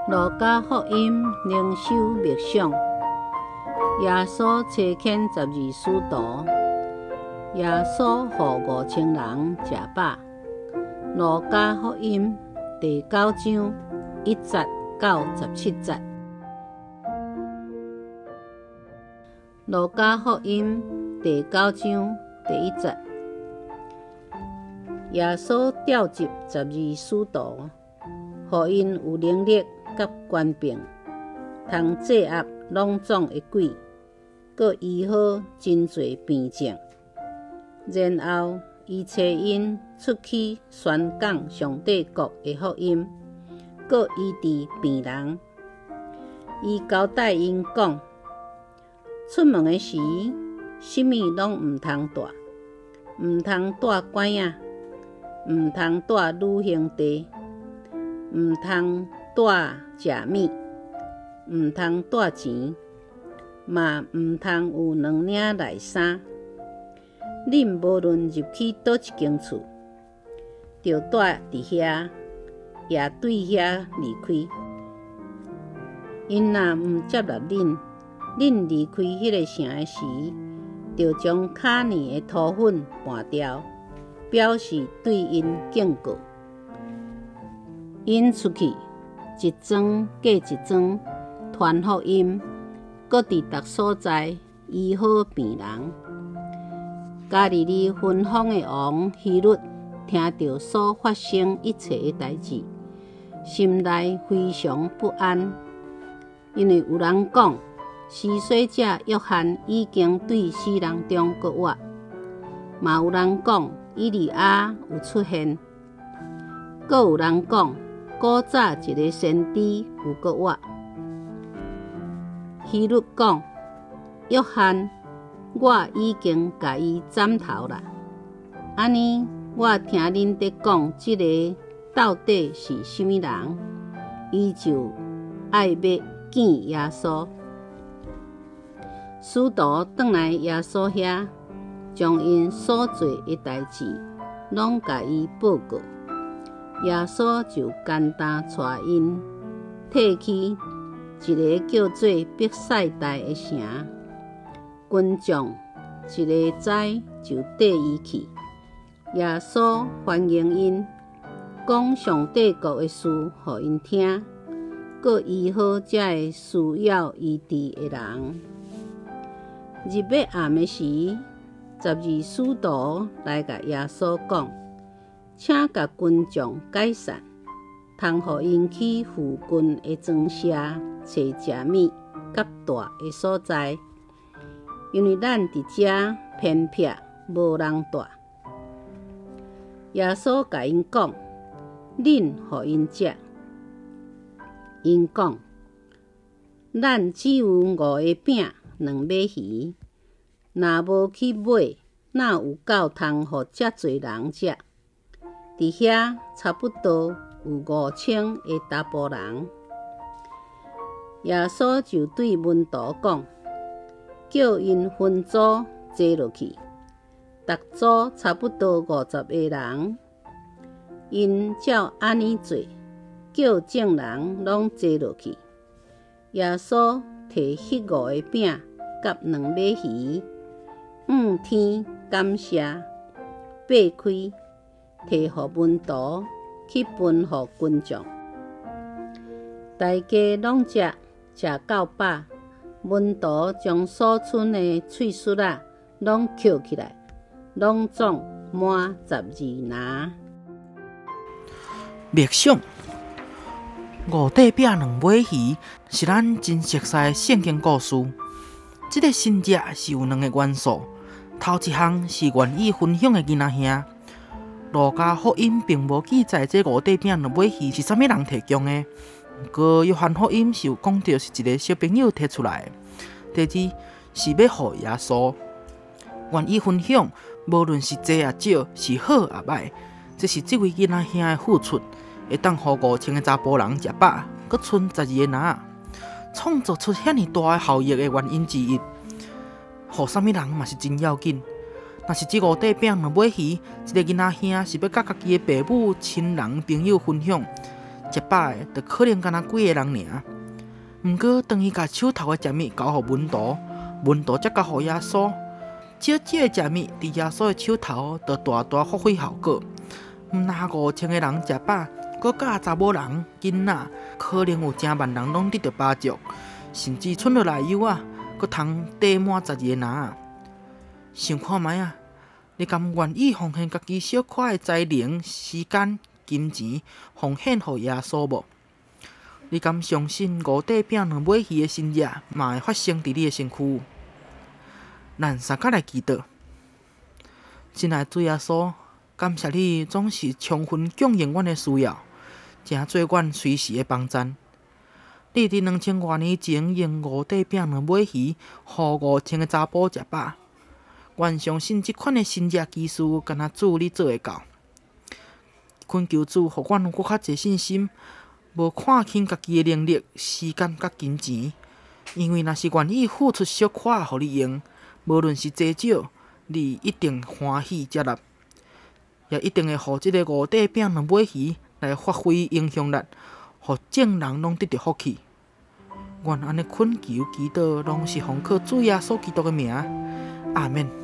路加福音灵修默想，耶稣差遣12使徒，耶稣予5000人食饱。路加福音第9章1节到17节。路加福音第9章第1节，耶稣召集12使徒，予因有能力甲权柄，通制压拢总的鬼，佮医好真侪病症。然后伊找因出去宣讲上帝国的福音，佮医治病人。伊交代因讲，出门的时，什么拢毋通带，毋通带拐仔，毋通带旅行地，毋通带食物，毋通带钱，嘛毋通有2领内衫。恁无论入去倒一间厝，就住伫遐，也对遐离开。因若毋接纳恁离开迄个城的时，就将卡泥的土粉搬掉，表示对因警告。因出去一庄过一庄，传福音，搁伫逐所在医好病人。加利利分封的王希律听到所发生一切的代志，心内非常不安，因为有人讲，施洗者约翰已经对死人中搁活，嘛有人讲以利亚有出现，搁有人讲古早一个先知有搁活。希律讲，约翰，我已经甲伊斩头啦。安尼，我听恁在讲这个到底是什么人，伊就爱要见耶稣。使徒转来耶稣遐，将因所做的代志拢甲伊报告。耶稣就简单带因退去一个叫做伯赛大的城。群众一个知就缀伊去。耶稣欢迎因，讲上帝国的事予因听，佮医好遮个需要医治的人。日要暗的时，12使徒来甲耶稣讲，请甲群众解散，通予因去附近的庄舍找食物较大的所在。因为咱伫遮偏僻，无人带。耶稣甲因讲，恁予因食。因讲，咱只有5个饼2尾鱼，若无去买，哪有够通予遮侪人食？伫遐差不多有5000个查甫人。耶稣就对门徒讲，叫因分组坐落去，逐组差不多50个人。因照安尼做，叫众人拢坐落去。耶稣摕迄5个饼甲2尾鱼，天感谢，擘开，摕予门徒去分予群众。大家拢食到饱。门徒将所剩的碎屑拢捡起来，拢总满12篮。默想5块饼2尾鱼是咱真熟悉的圣经故事。这个新约是有2个元素，头一项是愿意分享的囡仔兄。路加福音并无记载这5块饼2尾鱼是啥物人提供的。不过约翰福音是有讲到是一个小朋友摕出来的。第二是要予耶稣，愿意分享，无论是多也少，是好也歹，这是这位囡仔兄的付出，会当予5000个查甫人食饱，搁剩12个篮，创造出遐尼大的效益的原因之一。予啥物人嘛是真要紧。若是这5块饼2尾鱼，这个囡仔兄是要甲家己的爸母、亲人、朋友分享。食饱的，就可能敢若几个人尔。毋过，当伊甲手头的食物交互门徒，门徒则交互耶稣。少少的食物伫耶稣的手头，就大大发挥效果。毋那5000个人食饱，搁加查某人、囡仔，可能有成万人拢得到饱足，甚至剩落来油啊，搁通缀满12个人。想看觅啊，你敢愿意奉献家己小可的才能、时间、金钱，奉献予耶稣无？你敢相信5块饼2尾鱼的神迹嘛会发生伫你的身躯？咱三脚来祈祷。亲爱的主耶稣，感谢你总是充分供应阮的需要，正做阮随时的帮衬。你伫2000多年前用5块饼2尾鱼，予5000个查甫食饱。阮相信即款的神迹奇事，敢若主你做会到。恳求主，互阮有搁较侪信心，无看轻家己的能力、时间甲金钱，因为若是愿意付出小可互你用，无论是多少，你一定欢喜接纳，也一定会互即个5块饼2尾鱼来发挥影响力，互众人拢得到福气。阮安尼恳求祈祷，拢是奉靠主耶稣基督的名，阿门。